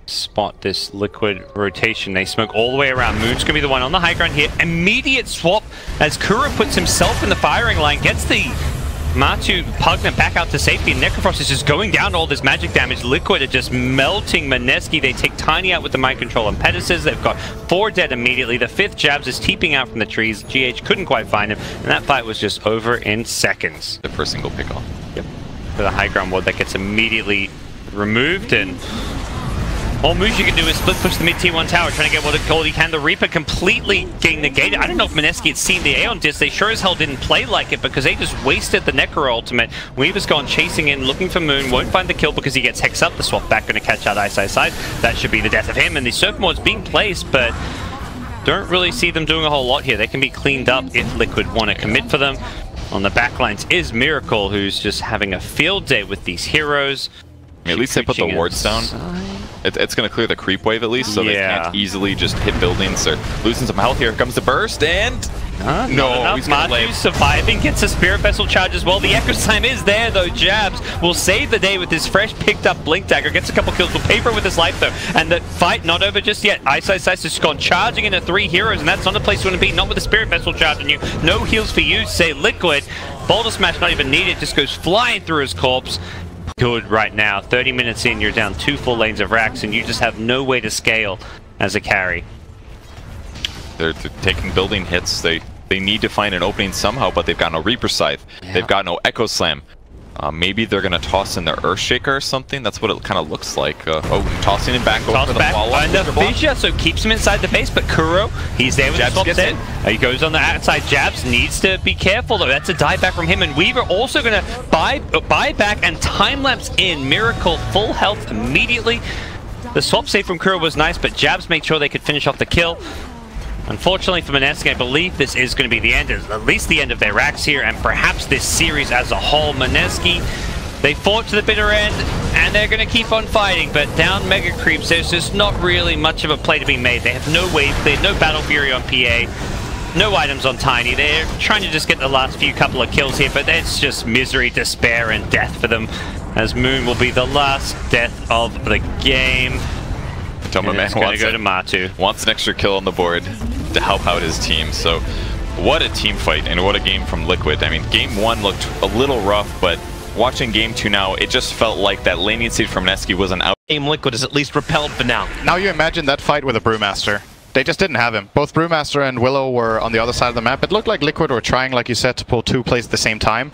spot this Liquid rotation. They smoke all the way around. Moon's going to be the one on the high ground here. Immediate swap as Kuro puts himself in the firing line, gets the Matu Pugna back out to safety, and Necrophos is just going down all this magic damage. Liquid are just melting Mineski. They take Tiny out with the Mind Control and Impetuses. They've got 4 dead immediately. The 5th Jabs is teeping out from the trees. GH couldn't quite find him, and that fight was just over in seconds. The first single pick off. Yep. For the high ground ward that gets immediately removed, and All Muji can do is split push the mid T1 tower, trying to get what he can. The Reaper completely getting negated. I don't know if Mineski had seen the Aeon disc. They sure as hell didn't play like it because they just wasted the Necro ultimate. Weaver's gone chasing in, looking for Moon, won't find the kill because he gets hexed up. The swap back going to catch out Ice. That should be the death of him. And the Surf Mord's being placed, but don't really see them doing a whole lot here. They can be cleaned up if Liquid want to commit for them. On the backlines is Miracle, who's just having a field day with these heroes. At least they put the wards down. It's going to clear the creep wave at least, so they can't easily just hit buildings. They're losing some health. Here comes the burst, and no, he's going to lay. Surviving, gets a Spirit Vessel charge as well. The Echo Slam is there though. Jabs will save the day with his fresh picked up Blink Dagger. Gets a couple kills, will pay for it with his life though. And the fight not over just yet. Ice has just gone charging into 3 heroes, and that's not the place you want to be. Not with the Spirit Vessel charge on you. No heals for you, say Liquid. Boulder Smash not even needed, just goes flying through his corpse. Good right now. 30 minutes in, you're down 2 full lanes of racks, and you just have no way to scale as a carry. They're taking building hits. They need to find an opening somehow, but they've got no Reaper Scythe. Yeah. They've got no Echo Slam. Maybe they're going to toss in their Earthshaker or something. That's what it kind of looks like. Tossing him back over the follow-up. And the Fissure, so keeps him inside the base, but Kuro, he's there with the swap set. He goes on the outside. Jabs needs to be careful, though. That's a dive back from him. And Weaver also going to buy back and time-lapse in. Miracle, full health immediately. The swap save from Kuro was nice, but Jabs made sure they could finish off the kill. Unfortunately for Mineski, I believe this is going to be the end, at least the end of their racks here, and perhaps this series as a whole. Mineski, they fought to the bitter end, and they're going to keep on fighting, but down Mega Creeps, there's just not really much of a play to be made. They have no wave clear, no Battle Fury on PA, no items on Tiny. They're trying to just get the last couple of kills here, but it's just misery, despair, and death for them, as Moon will be the last death of the game. Man wants an extra kill on the board to help out his team. So what a team fight and what a game from Liquid. I mean, game 1 looked a little rough, but watching game 2 now, it just felt like that laning seed from Mineski was an out. Game Liquid is at least repelled for now. Now you imagine that fight with a Brewmaster. They just didn't have him. Both Brewmaster and Willow were on the other side of the map. It looked like Liquid were trying, like you said, to pull 2 plays at the same time.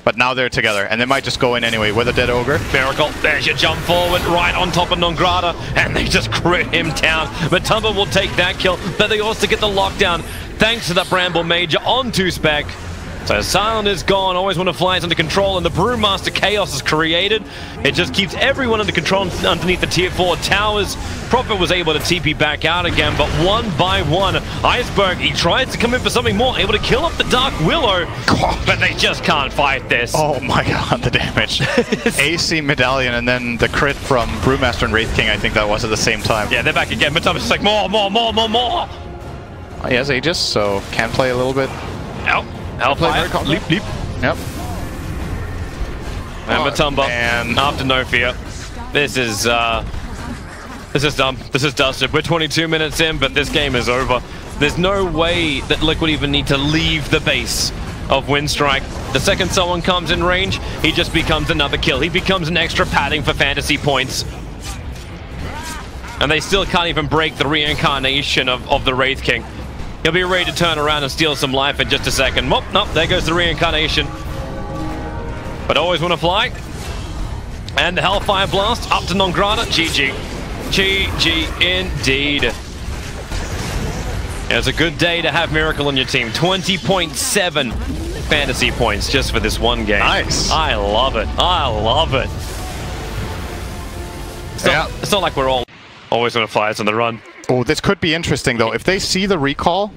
But now they're together, and they might just go in anyway with a dead ogre. Miracle, there's your jump forward, right on top of Nongrata, and they just crit him down. Matumba will take that kill, but they also get the lockdown thanks to the Bramble Major onto Spec. So Silent is gone, Always Wanna Fly is under control, and the Brewmaster Chaos is created. It just keeps everyone under control underneath the tier 4 towers. Prophet was able to TP back out again, but one by one, Iceberg, he tries to come in for something more, able to kill up the Dark Willow, but they just can't fight this. Oh my god, the damage. AC Medallion and then the crit from Brewmaster and Wraith King, I think that was at the same time. Yeah, they're back again, but Thomas is like, more. He has Aegis, so can play a little bit. Hellfire, leap. Yep. And Matumba, after no fear. This is dumb. This is dusted. We're 22 minutes in, but this game is over. There's no way that Liquid even need to leave the base of Windstrike. The second someone comes in range, he just becomes another kill. He becomes an extra padding for fantasy points. And they still can't even break the reincarnation of the Wraith King. He'll be ready to turn around and steal some life in just a second. Nope, there goes the reincarnation. But Always Wanna Fly. And the Hellfire Blast up to Nongrata. GG. GG indeed. It was a good day to have Miracle on your team. 20.7 fantasy points just for this one game. Nice. I love it. I love it. It's not like we're all Always Wanna Fly us on the run. Oh, this could be interesting though. If they see the recall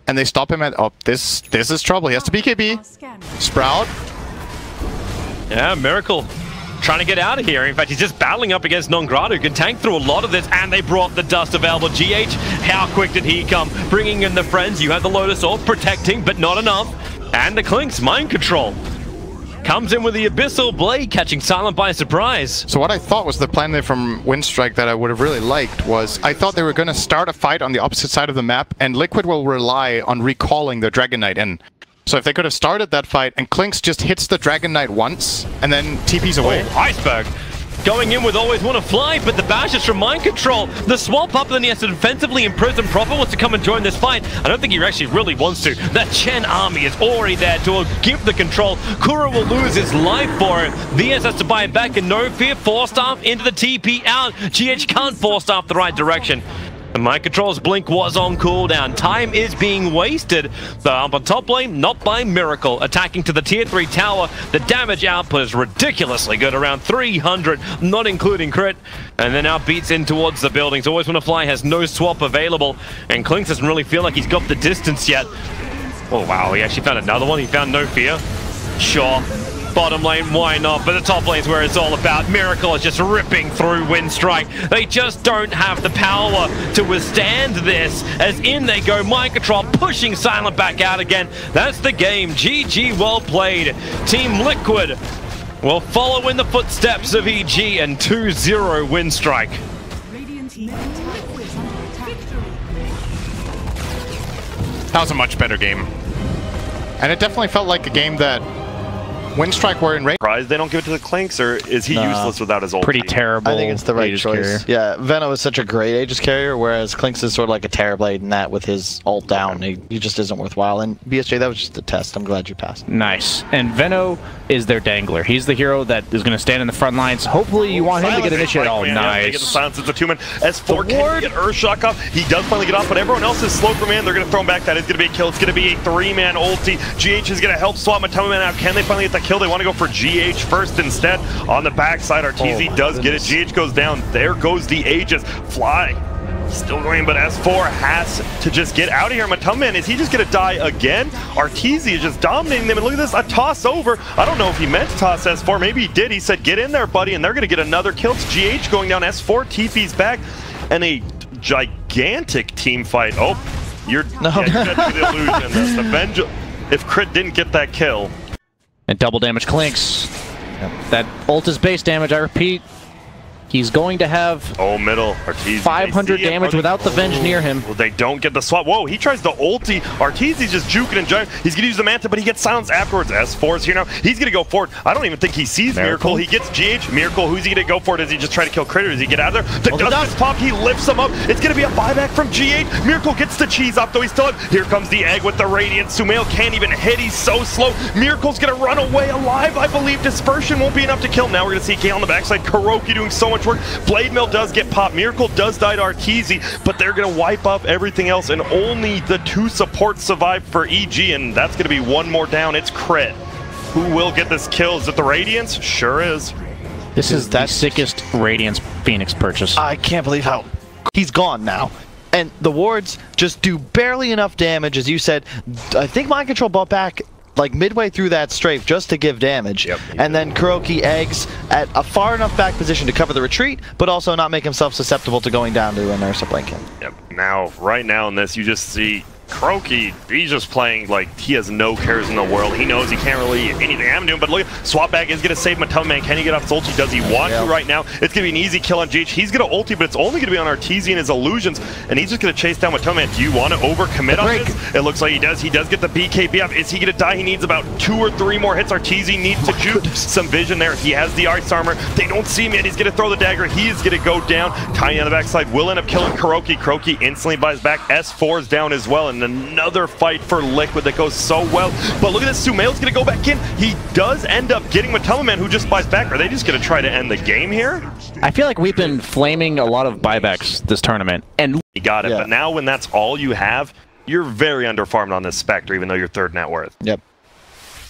and they stop him at this is trouble. He has to BKB. Sprout. Yeah, Miracle trying to get out of here. In fact, he's just battling up against Nongrata, who can tank through a lot of this, and they brought the dust available. GH, how quick did he come? Bringing in the friends. You have the Lotus Orb protecting, but not enough. And the Clink's mind control. Comes in with the Abyssal Blade, catching Silent by surprise. So what I thought was the plan there from Windstrike that I would have really liked was, I thought they were going to start a fight on the opposite side of the map, and Liquid will rely on recalling the Dragon Knight in. So if they could have started that fight, and Clinks just hits the Dragon Knight once, and then TP's away. Oh, Iceberg going in with Always Want to Fly, but the bash is from Mind Control. The swap up, then he has to defensively imprison. Prophet wants to come and join this fight. I don't think he actually really wants to. That Chen army is already there to give the control. Kura will lose his life for it. VS has to buy it back, and no fear. Force Staff into the TP out. GH can't Force Staff the right direction. The Mind Control's blink was on cooldown. Time is being wasted. The up on top lane, not by Miracle. Attacking to the tier 3 tower. The damage output is ridiculously good, around 300, not including crit. And then now beats in towards the buildings. Always Want to Fly has no swap available, and Klinks doesn't really feel like he's got the distance yet. Oh wow, he actually found another one. He found No Fear. Sure. Bottom lane, why not? But the top lane's where it's all about. Miracle is just ripping through Windstrike. They just don't have the power to withstand this. As in they go, Mind Control pushing Silent back out again. That's the game. GG, well played. Team Liquid will follow in the footsteps of EG and 2-0 Windstrike. That was a much better game. And it definitely felt like a game that Windstrike were in range. Surprised they don't give it to the Klinks, or is he useless without his ulti? Pretty terrible. I think it's the right Aegis choice. carrier. Yeah, Veno is such a great Aegis carrier, whereas Klinks is sort of like a Terrorblade in that with his ult down. He just isn't worthwhile. And BSJ, that was just a test. I'm glad you passed. Nice. And Veno is their dangler. He's the hero that is going to stand in the front lines. Hopefully you want him to get initiated. Oh, nice. Get the silence. It's a 2-man. S4 can get Earthshock off. He does finally get off, but everyone else is slow for man. They're going to throw him back. That is going to be a kill. It's going to be a 3-man ulti. GH is going to help swap Matoma Man out. Can they finally get the kill? They want to go for GH first instead. On the backside, Arteezy does get it. GH goes down. There goes the Aegis. Fly. Still going, but S4 has to just get out of here. Matoma, is he just going to die again? Arteezy is just dominating them, and look at this, a toss over. I don't know if he meant to toss S4. Maybe he did. He said, get in there, buddy, and they're going to get another kill. It's GH going down. S4, TP's back, and a gigantic team fight. Oh, you're the illusion. That's the Vengeance. If Crit didn't get that kill. And double damage Klinks. That ult is base damage, I repeat. He's going to have middle Arteezy 500 damage without the Venge near him. Well, they don't get the swap. Whoa, he tries the ulti. Arteezy's just juking and jiving. He's going to use the Manta, but he gets silenced afterwards. S4's here now. He's going to go forward. I don't even think he sees Miracle. He gets GH. Miracle, who's he going to go for? Does he just try to kill Critter? Does he get out of there? The dust is popped. He lifts him up. It's going to be a buyback from GH. Miracle gets the cheese off, though he's still up. Here comes the egg with the Radiant. Sumail can't even hit. He's so slow. Miracle's going to run away alive. I believe Dispersion won't be enough to kill. Now we're going to see Kale on the backside. Kuroki doing so much work. Blade Mill does get popped. Miracle does die to Arteezy, but they're going to wipe up everything else, and only the 2 supports survive for EG, and that's going to be one more down. It's Crit. Who will get this kill? Is it the Radiance? Sure is. This is the sickest Radiance Phoenix purchase. I can't believe how he's gone now. And the wards just do barely enough damage, as you said. I think Mind Control bought back like midway through that strafe just to give damage. And then Kuroki eggs at a far enough back position to cover the retreat, but also not make himself susceptible to going down to an Ursa Blinken. Now, right now in this, you just see Kuroki, he's just playing like he has no cares in the world. He knows he can't really anything I'm doing, but look, Swapback is going to save Matoma Man. Can he get off his ulti? Does he want to right now? It's going to be an easy kill on GH. He's going to ulti, but it's only going to be on Arteezy and his illusions, and he's just going to chase down Matoma Man. Do you want to overcommit on this? It looks like he does. He does get the BKB up. Is he going to die? He needs about 2 or 3 more hits. Arteezy needs to juke. Some vision there. He has the ice armor. They don't see him yet. He's going to throw the dagger. He is going to go down. Tiny on the backside will end up killing Kuroki. Kuroki instantly buys back. S4's down as well, and another fight for Liquid that goes so well. But look at this, Sumail's going to go back in. He does end up getting Matoma Man, who just buys back. Are they just going to try to end the game here? I feel like we've been flaming a lot of buybacks this tournament. And you got it, but now when that's all you have, you're very underfarmed on this Spectre, even though you're 3rd net worth.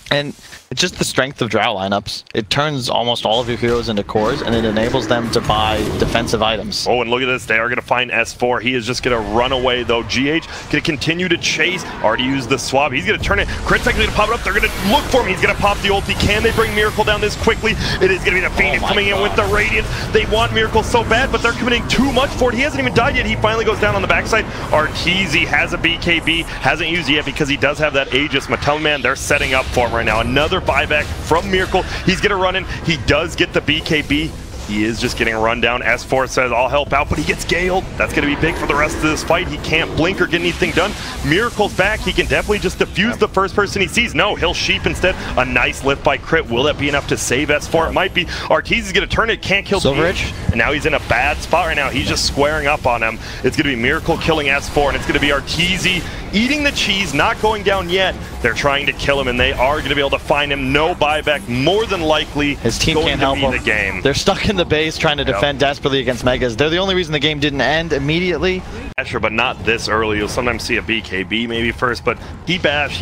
And it's just the strength of Drow lineups. It turns almost all of your heroes into cores, and it enables them to buy defensive items. Oh, and look at this. They are going to find S4. He is just going to run away, though. GH going to continue to chase. Already used the swap. He's going to turn it. Crit's actually going to pop it up. They're going to look for him. He's going to pop the ulti. Can they bring Miracle down this quickly? It is going to be the Phoenix coming in with the Radiant. They want Miracle so bad, but they're committing too much for it. He hasn't even died yet. He finally goes down on the backside. Arteezy has a BKB. Hasn't used it yet because he does have that Aegis. Matoma Man, they're setting up for him right now. Another buyback from Miracle. He's going to run in. He does get the BKB. He is just getting run down. S4 says, I'll help out, but he gets galed. That's going to be big for the rest of this fight. He can't blink or get anything done. Miracle's back. He can definitely just defuse the first person he sees. No, he'll sheep instead. A nice lift by Crit. Will that be enough to save S4? It might be. Arteezy's going to turn it. Can't kill Silveridge. And now he's in a bad spot right now. He's just squaring up on him. It's going to be Miracle killing S4, and it's going to be Arteezy eating the cheese, not going down yet. They're trying to kill him, and they are going to be able to find him. No buyback, more than likely. His team can't help him. The game. They're stuck in the base trying to defend desperately against Megas. They're the only reason the game didn't end immediately. Sure, but not this early. You'll sometimes see a BKB maybe first, but he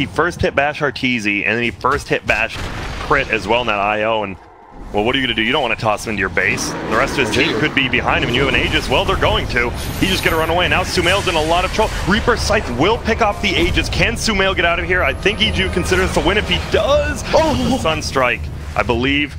first hit Bash Arteezy, and then he first hit Bash Crit as well in that IO, and well, what are you going to do? You don't want to toss him into your base. The rest of his team could be behind him, and you have an Aegis. Well, they're going to. He's just going to run away. Now Sumail's in a lot of trouble. Reaper Scythe will pick off the Aegis. Can Sumail get out of here? I think EG considers the win. If he does, Sunstrike, I believe.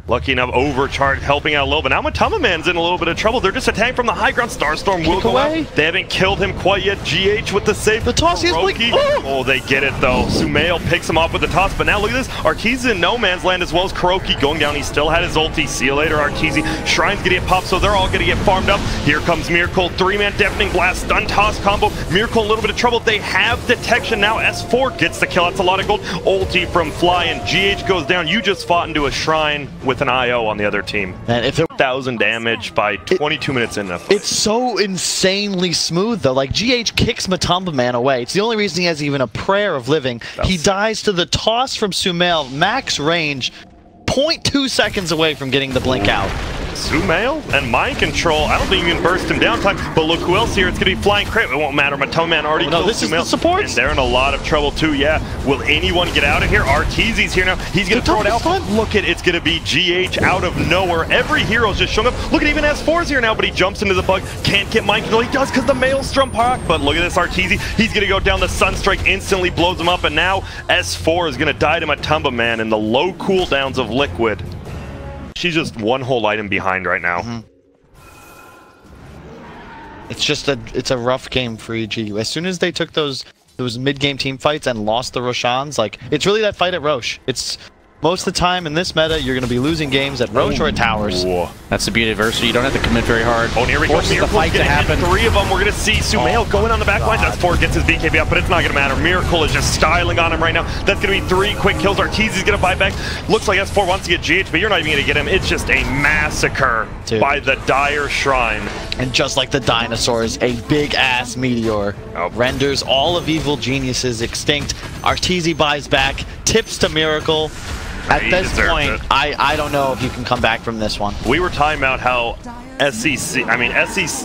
Lucky enough, overcharged, helping out a little bit. Now Matama Man's in a little bit of trouble. They're just attacking from the high ground. Starstorm will go out. They haven't killed him quite yet. GH with the save. The toss, he's like, oh, they get it though. Sumail picks him off with the toss, but now look at this. Arteezy in no man's land as well as Kuroki going down. He still had his ulti. See you later, Arteezy. Shrine's gonna get popped, so they're all gonna get farmed up. Here comes Miracle. 3-man deafening blast, stun toss combo. Miracle in a little bit of trouble. They have detection now. S4 gets the kill. That's a lot of gold. Ulti from Fly, and GH goes down. You just fought into a Shrine with an IO on the other team. And if it 1,000 damage by 22 minutes in a fight. It's so insanely smooth though. Like GH kicks Matamba Man away. It's the only reason he has even a prayer of living. He dies to the toss from Sumail, max range, 0.2 seconds away from getting the blink out. Sumail and mind control. I don't think you can burst him down time, but look who else here. It's gonna be Flying Crit. It won't matter. Matoma Man already killed this Sumail. Is the support. And they're in a lot of trouble too. Yeah. Will anyone get out of here? Arteezy's here now. He's gonna throw it out. Look at it's gonna be GH out of nowhere. Every hero's just showing up. Look at even S4's here now, but he jumps into the bug. Can't get mind control. He does because the Maelstrom proc. But look at this Arteezy. He's gonna go down. The Sunstrike instantly blows him up, and now S4 is gonna die to Matamba Man in the low cooldowns of Liquid. She's just one whole item behind right now. It's a rough game for EG. As soon as they took those mid-game team fights and lost the Roshans, like it's really that fight at Roche. It's most of the time in this meta you're going to be losing games at Roche or at Towers. That's the beauty of Versa. You don't have to commit very hard. Oh, here we go. Forces the fight to happen. 3 of them. We're going to see Sumail going on the back line. S4 gets his BKB up, but it's not going to matter. Miracle is just styling on him right now. That's going to be 3 quick kills. Arteezy's going to buy back. Looks like S4 wants to get GH, but you're not even going to get him. It's just a massacre by the Dire Shrine. And just like the dinosaurs, a big-ass meteor renders all of Evil Geniuses extinct. Arteezy buys back, tips to Miracle. At this point, I don't know if you can come back from this one. We were talking about how SEC,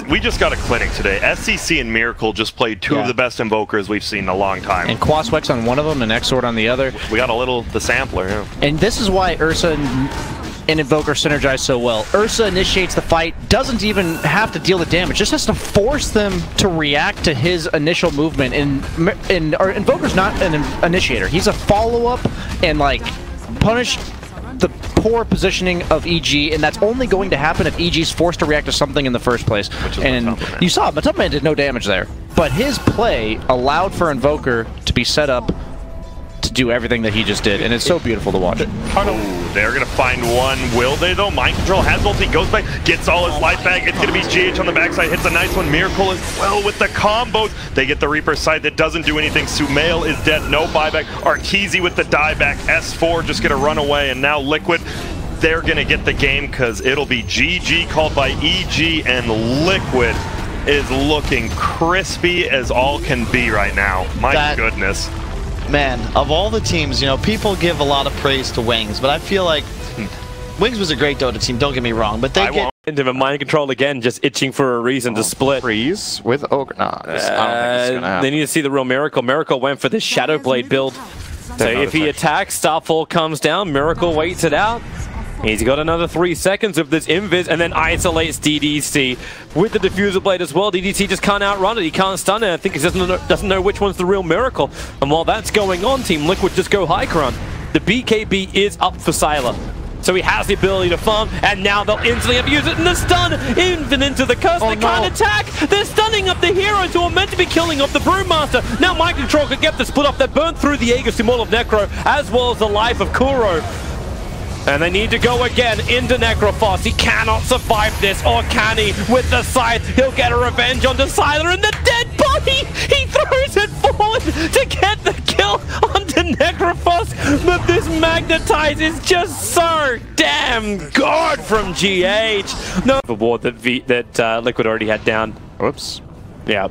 we just got a clinic today. SEC and Miracle just played 2 of the best Invokers we've seen in a long time. And Quaswex on one of them and Exort on the other. We got the sampler, And this is why Ursa and Invoker synergize so well. Ursa initiates the fight, doesn't even have to deal the damage, just has to force them to react to his initial movement. And our Invoker's not an initiator. He's a follow-up and like punish the poor positioning of EG, and that's only going to happen if EG's forced to react to something in the first place. And you saw Matama Man did no damage there, but his play allowed for Invoker to be set up to do everything that he just did, and it's so beautiful to watch. Oh, they're going to find one. Will they, though? Mind Control has ulti, goes back, gets all his life back. It's going to be GH on the backside, hits a nice one. Miracle as well with the combos. They get the Reaper side that doesn't do anything. Sumail is dead, no buyback. Arteezy with the dieback. S4 just going to run away, and now Liquid, they're going to get the game because it'll be GG called by EG, and Liquid is looking crispy as all can be right now. My goodness. Man, of all the teams, people give a lot of praise to Wings, but I feel like Wings was a great Dota team, don't get me wrong, but they get into a mind control again, just itching for a reason to split. Freeze with Ogre. Nah, I don't think it's gonna happen. They need to see the real Miracle. Miracle went for the Shadow Blade build. So if he attacks, Starfall comes down, Miracle waits it out. He's got another 3 seconds of this invis and then isolates DDC with the diffuser blade as well. DDC just can't outrun it. He can't stun it. I think he doesn't know which one's the real Miracle. And while that's going on, Team Liquid just go high run. The BKB is up for Sylar. So he has the ability to farm, and now they'll instantly have to use it. And the stun, even into the curse. They can't attack. They're stunning up the heroes who are meant to be killing off the Brewmaster. Now Mind Control could get the split off. They burn through the Aegis to all of Necro, as well as the life of Kuro. And they need to go again into Necrophos. He cannot survive this, or can he? With the scythe, he'll get a revenge onto Sylar, and the dead body! He throws it forward to get the kill onto Necrophos, but this Magnetize is just so damn good from GH. No, the ward that Liquid already had down. Whoops. Yeah.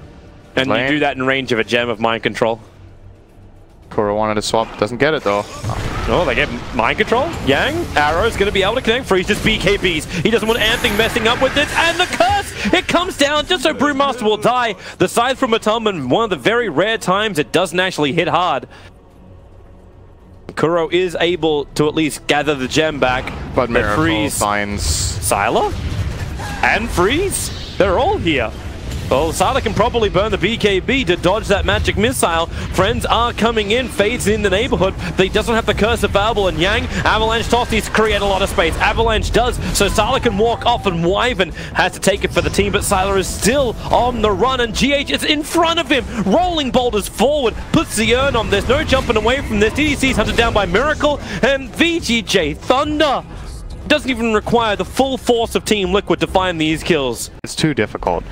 And you do that in range of a gem of mind control. Kuro wanted to swap, doesn't get it though. Oh, they get mind control. Yang, Arrow's going to be able to connect. Freeze just BKBs. He doesn't want anything messing up with this. And the curse, it comes down just so Brewmaster will die. The scythe from Matumban, one of the very rare times it doesn't actually hit hard. Kuro is able to at least gather the gem back. But Miracle Freeze finds Sylar and Freeze. They're all here. Well, Sylar can probably burn the BKB to dodge that magic missile. Friends are coming in, Fade's in the neighborhood, but he doesn't have the curse available. And Yang, Avalanche toss needs to create a lot of space. Avalanche does, so Sylar can walk off, and Wyvern has to take it for the team, but Sylar is still on the run, and GH is in front of him. Rolling boulders forward, puts the urn on. There's no jumping away from this. DDC's hunted down by Miracle, and VGJ Thunder doesn't even require the full force of Team Liquid to find these kills. it's too difficult.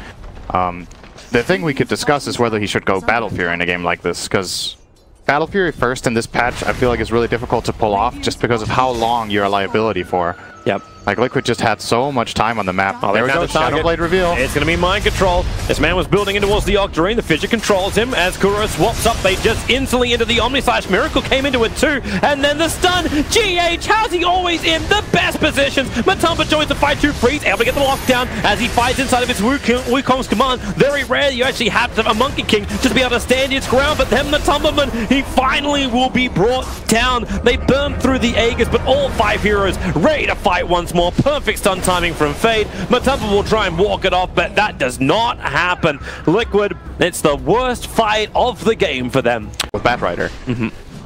The thing we could discuss is whether he should go Battle Fury in a game like this, because Battle Fury first in this patch I feel like is really difficult to pull off just because of how long you're a liability for. Yep. Like, Liquid just had so much time on the map. Oh, there we go, Shadowblade reveal. It's going to be mind control. This man was building in towards the Octarine. The Fidget controls him. As Kuro swaps up, they just instantly into the Omnislash. Miracle came into it too. And then the stun. GH, how's he always in the best positions? Matumba joins the fight to Freeze, able to get the lockdown as he fights inside of his Wukong's command. Very rare you actually have a Monkey King just to be able to stand its ground. But then Matumba, he finally will be brought down. They burn through the Aegis, but all 5 heroes ready to fight once more. Perfect stun timing from Fade. Matumba will try and walk it off, but that does not happen. Liquid, it's the worst fight of the game for them. With Batrider.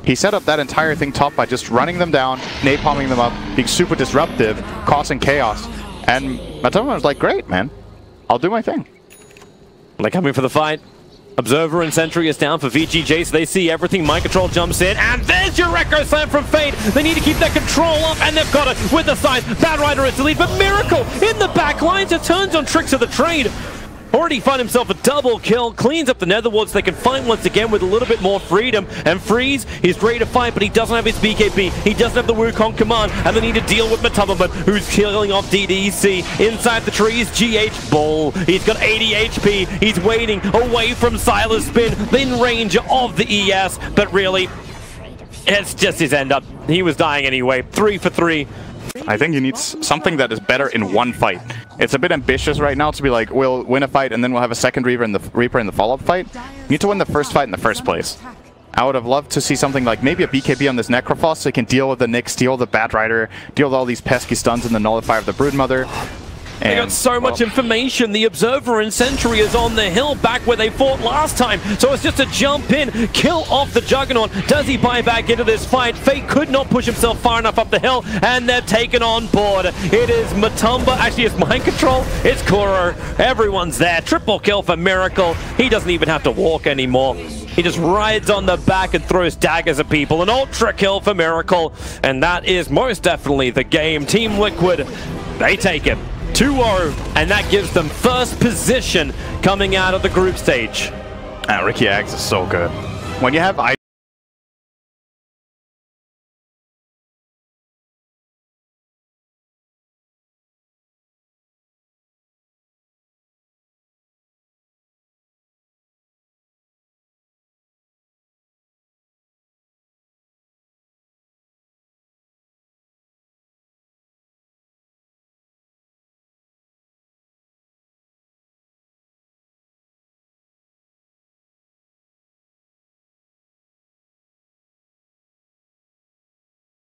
He set up that entire thing top by just running them down, napalming them up, being super disruptive, causing chaos. And Matumba was like, great, man. I'll do my thing. They're coming for the fight. Observer and Sentry is down for VGJ, so they see everything. Mind Control jumps in, and there's your Echo Slam from Fade. They need to keep that control up, and they've got it with the side. Batrider is the lead, but Miracle in the back line just turns on tricks of the trade. Already find himself a double kill, cleans up the Netherwards. They can fight once again with a little bit more freedom. And Freeze, he's ready to fight, but he doesn't have his BKB. He doesn't have the Wukong command, and they need to deal with Matumba, who's killing off DDC. Inside the trees, GH Bull. He's got 80 HP. He's waiting away from Sylar's spin, in range of the ES, but really, it's just his end up. He was dying anyway. 3 for 3. I think he needs something that is better in one fight. It's a bit ambitious right now to be like, we'll win a fight and then we'll have a second Reaper in the follow-up fight. You need to win the first fight in the first place. I would have loved to see something like maybe a BKB on this Necrophos so he can deal with the Nyx, deal with the Batrider, deal with all these pesky stuns and the Nullifier of the Broodmother. They got so much information. The Observer and Sentry is on the hill back where they fought last time. So it's just a jump in, kill off the Juggernaut. Does he buy back into this fight? Fate could not push himself far enough up the hill, and they're taken on board. It is Matumba. Actually, it's Mind Control. It's Kuro. Everyone's there. Triple kill for Miracle. He doesn't even have to walk anymore. He just rides on the back and throws daggers at people. An ultra kill for Miracle. And that is most definitely the game. Team Liquid, they take it. 2-0, and that gives them first position coming out of the group stage. Ricky Aggs is so good. When you have